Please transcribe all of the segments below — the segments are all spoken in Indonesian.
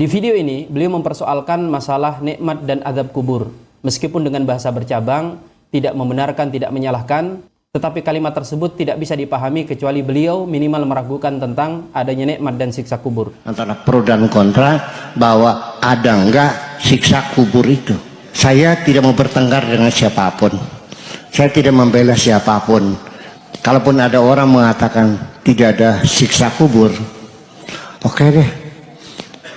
Di video ini, beliau mempersoalkan masalah nikmat dan azab kubur. Meskipun dengan bahasa bercabang, tidak membenarkan, tidak menyalahkan, tetapi kalimat tersebut tidak bisa dipahami kecuali beliau minimal meragukan tentang adanya nikmat dan siksa kubur. Antara pro dan kontra bahwa ada enggak siksa kubur itu. Saya tidak mau bertengkar dengan siapapun. Saya tidak membela siapapun. Kalaupun ada orang mengatakan tidak ada siksa kubur, oke deh.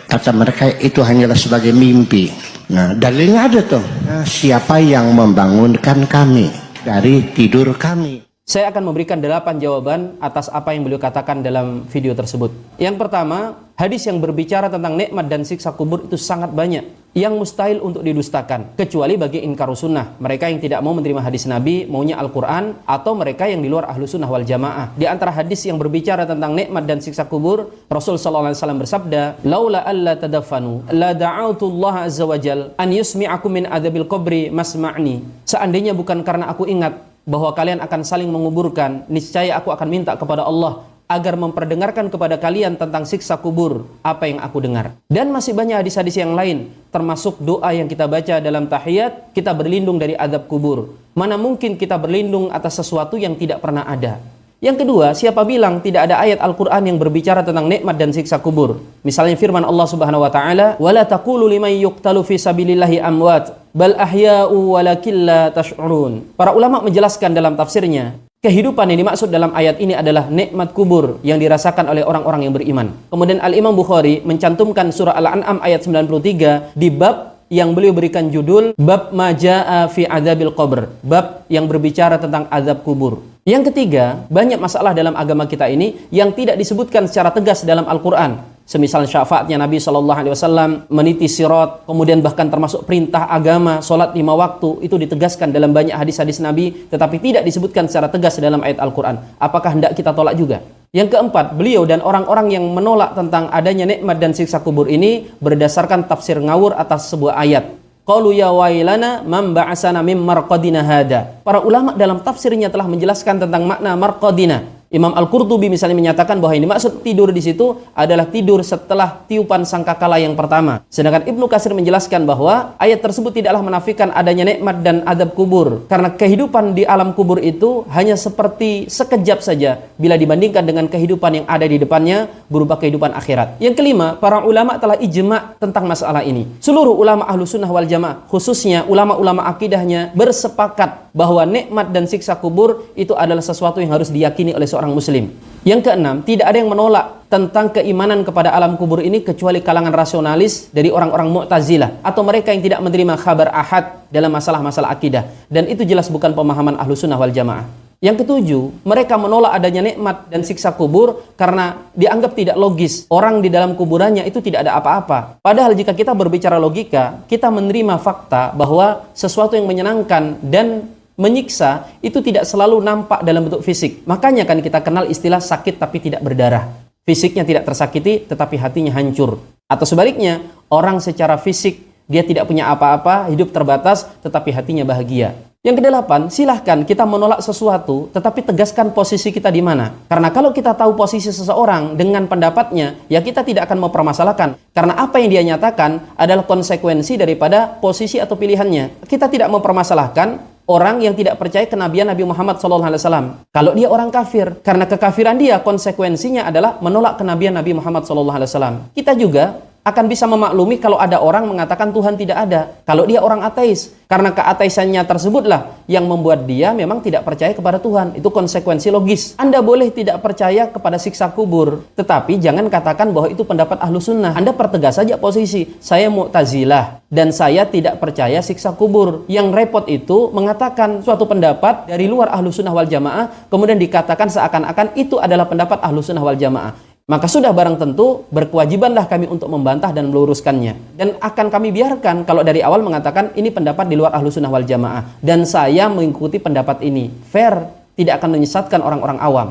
Kata mereka itu hanyalah sebagai mimpi. Nah, dalilnya ada tuh. Nah, siapa yang membangunkan kami dari tidur kami? Saya akan memberikan 8 jawaban atas apa yang beliau katakan dalam video tersebut. Yang pertama, hadis yang berbicara tentang nikmat dan siksa kubur itu sangat banyak yang mustahil untuk didustakan, kecuali bagi inkarus sunnah, mereka yang tidak mau menerima hadis Nabi, maunya Al-Quran, atau mereka yang di luar ahlu sunnah wal jamaah. Di antara hadis yang berbicara tentang nikmat dan siksa kubur, Rasul SAW bersabda, laula alla tadafanu la da'autullah azza wa jal an yusmi'akum min adabil qabri masma'ni. Seandainya bukan karena aku ingat bahwa kalian akan saling menguburkan, niscaya aku akan minta kepada Allah agar memperdengarkan kepada kalian tentang siksa kubur apa yang aku dengar. Dan masih banyak hadis-hadis yang lain, termasuk doa yang kita baca dalam tahiyat, kita berlindung dari azab kubur. Mana mungkin kita berlindung atas sesuatu yang tidak pernah ada. Yang kedua, siapa bilang tidak ada ayat Al-Quran yang berbicara tentang nikmat dan siksa kubur? Misalnya firman Allah Subhanahu wa taala, "Wala taqulu liman yuqtalu fi sabilillahi amwat, bal ahya'u walakin la tash'urun." Para ulama menjelaskan dalam tafsirnya, kehidupan yang dimaksud dalam ayat ini adalah nikmat kubur yang dirasakan oleh orang-orang yang beriman. Kemudian Al-Imam Bukhari mencantumkan surah Al-An'am ayat 93 di bab yang beliau berikan judul bab majaa fi adzabil qabr, bab yang berbicara tentang azab kubur. Yang ketiga, banyak masalah dalam agama kita ini yang tidak disebutkan secara tegas dalam Al-Quran. Semisal syafaatnya Nabi SAW, meniti sirat, kemudian bahkan termasuk perintah agama, sholat 5 waktu, itu ditegaskan dalam banyak hadis-hadis Nabi, tetapi tidak disebutkan secara tegas dalam ayat Al-Quran. Apakah hendak kita tolak juga? Yang keempat, beliau dan orang-orang yang menolak tentang adanya nikmat dan siksa kubur ini berdasarkan tafsir ngawur atas sebuah ayat. Qalu ya wailana man ba'asana mim marqadina hada. Para ulama dalam tafsirnya telah menjelaskan tentang makna marqadina. Imam Al-Qurtubi misalnya menyatakan bahwa yang dimaksud tidur di situ adalah tidur setelah tiupan sangkakala yang pertama. Sedangkan Ibnu Katsir menjelaskan bahwa ayat tersebut tidaklah menafikan adanya nikmat dan azab kubur, karena kehidupan di alam kubur itu hanya seperti sekejap saja bila dibandingkan dengan kehidupan yang ada di depannya berupa kehidupan akhirat. Yang kelima, para ulama telah ijma tentang masalah ini. Seluruh ulama ahlu sunnah wal jamaah, khususnya ulama-ulama akidahnya, bersepakat bahwa nikmat dan siksa kubur itu adalah sesuatu yang harus diyakini oleh seorang muslim. Yang keenam, tidak ada yang menolak tentang keimanan kepada alam kubur ini kecuali kalangan rasionalis dari orang-orang Mu'tazilah atau mereka yang tidak menerima khabar ahad dalam masalah-masalah akidah, dan itu jelas bukan pemahaman ahlu sunnah wal jamaah. Yang ketujuh, mereka menolak adanya nikmat dan siksa kubur karena dianggap tidak logis. Orang di dalam kuburannya itu tidak ada apa-apa. Padahal jika kita berbicara logika, kita menerima fakta bahwa sesuatu yang menyenangkan dan menyiksa itu tidak selalu nampak dalam bentuk fisik. Makanya kan kita kenal istilah sakit tapi tidak berdarah. Fisiknya tidak tersakiti tetapi hatinya hancur. Atau sebaliknya, orang secara fisik dia tidak punya apa-apa, hidup terbatas tetapi hatinya bahagia. Yang kedelapan, silahkan kita menolak sesuatu tetapi tegaskan posisi kita di mana. Karena kalau kita tahu posisi seseorang dengan pendapatnya, ya kita tidak akan mempermasalahkan. Karena apa yang dia nyatakan adalah konsekuensi daripada posisi atau pilihannya. Kita tidak mempermasalahkan orang yang tidak percaya kenabian Nabi Muhammad SAW. Kalau dia orang kafir, karena kekafiran dia konsekuensinya adalah menolak kenabian Nabi Muhammad SAW. Kita juga akan bisa memaklumi kalau ada orang mengatakan Tuhan tidak ada. Kalau dia orang ateis, karena keateisannya tersebutlah yang membuat dia memang tidak percaya kepada Tuhan. Itu konsekuensi logis. Anda boleh tidak percaya kepada siksa kubur, tetapi jangan katakan bahwa itu pendapat ahlu sunnah. Anda pertegas saja posisi. Saya Mu'tazilah dan saya tidak percaya siksa kubur. Yang repot itu mengatakan suatu pendapat dari luar ahlu sunnah wal jamaah, kemudian dikatakan seakan-akan itu adalah pendapat ahlu sunnah wal jamaah. Maka sudah barang tentu berkewajibanlah kami untuk membantah dan meluruskannya. Dan akan kami biarkan kalau dari awal mengatakan ini pendapat di luar ahlu sunnah wal jamaah. Dan saya mengikuti pendapat ini. Fair, tidak akan menyesatkan orang-orang awam.